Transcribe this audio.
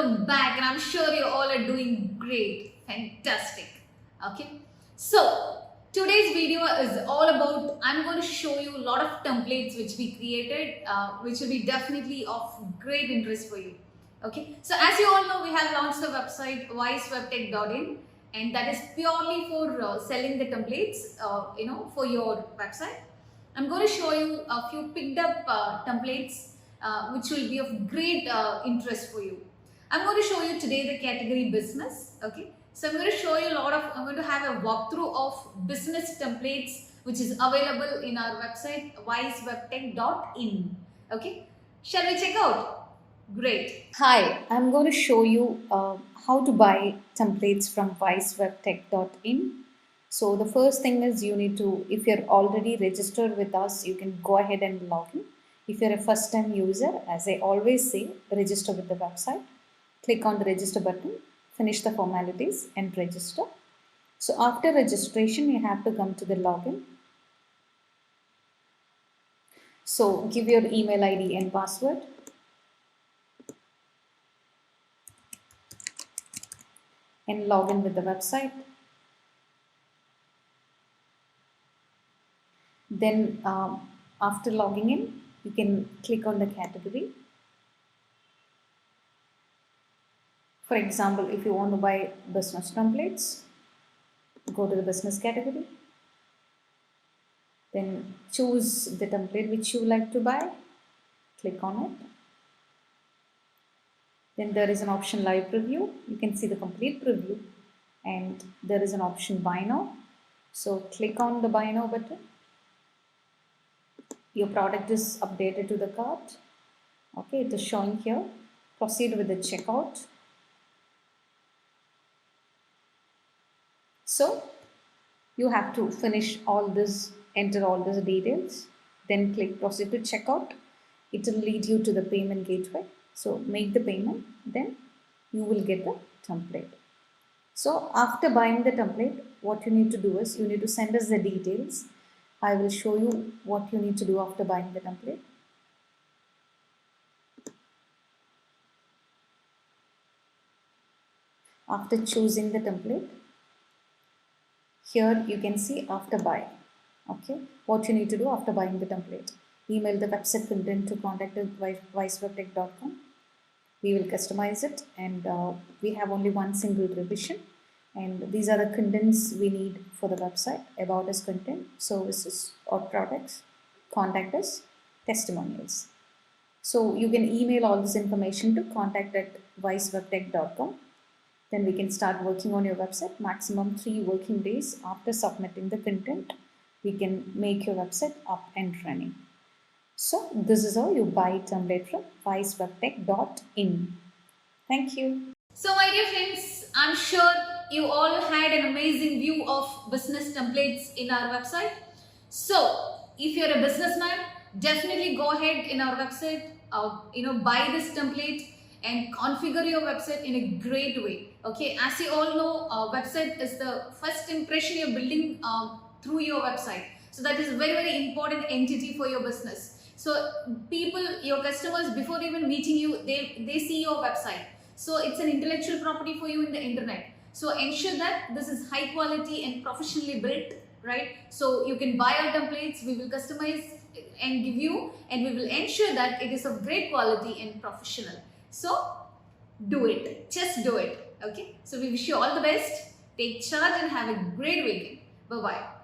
welcome back, and I'm sure you all are doing great. Fantastic. Okay, so today's video is all about, I'm going to show you a lot of templates which we created, which will be definitely of great interest for you. Okay, so as you all know, we have launched the website wisewebtech.in, and that is purely for selling the templates, for your website. I'm going to show you a few picked up templates which will be of great interest for you. I'm going to show you today the category business. Okay, so I'm going to show you I'm going to have a walkthrough of business templates which is available in our website wisewebtech.in. Okay, shall we check out? Great. Hi, I'm going to show you how to buy templates from wisewebtech.in. So the first thing is you need to, if you're already registered with us, you can go ahead and log in. If you're a first time user, as I always say, register with the website. Click on the register button, finish the formalities and register. So after registration, you have to come to the login. So give your email ID and password. And log in with the website. Then after logging in, you can click on the category. For example, if you want to buy business templates, go to the business category. Then choose the template which you like to buy. Click on it. Then there is an option live preview. You can see the complete preview. And there is an option buy now. So click on the buy now button. Your product is updated to the cart. Okay, it is showing here. Proceed with the checkout. So you have to finish all this, enter all these details, then click proceed to checkout. It will lead you to the payment gateway. So make the payment, then you will get the template. So after buying the template, what you need to do is you need to send us the details. I will show you what you need to do after buying the template. After choosing the template, here you can see after buy. Okay, what you need to do after buying the template. Email the website content to contact at wisewebtech.com. We will customize it, and we have only one single revision. And these are the contents we need for the website: about us content, services or products, contact us, testimonials. So you can email all this information to contact at wisewebtech.com. Then we can start working on your website. Maximum 3 working days after submitting the content, we can make your website up and running. So this is how you buy template from wisewebtech.in. Thank you. So my dear friends, I'm sure you all had an amazing view of business templates in our website. So if you're a businessman, definitely go ahead in our website, buy this template and configure your website in a great way. Okay, as you all know, website is the first impression you're building through your website. So that is a very, very important entity for your business. So people, your customers, before even meeting you, they see your website. So it's an intellectual property for you in the internet. So ensure that this is high quality and professionally built, right? So you can buy our templates, we will customize and give you, and we will ensure that it is of great quality and professional. So do it, just do it. Okay, so we wish you all the best. Take charge and have a great weekend. Bye bye.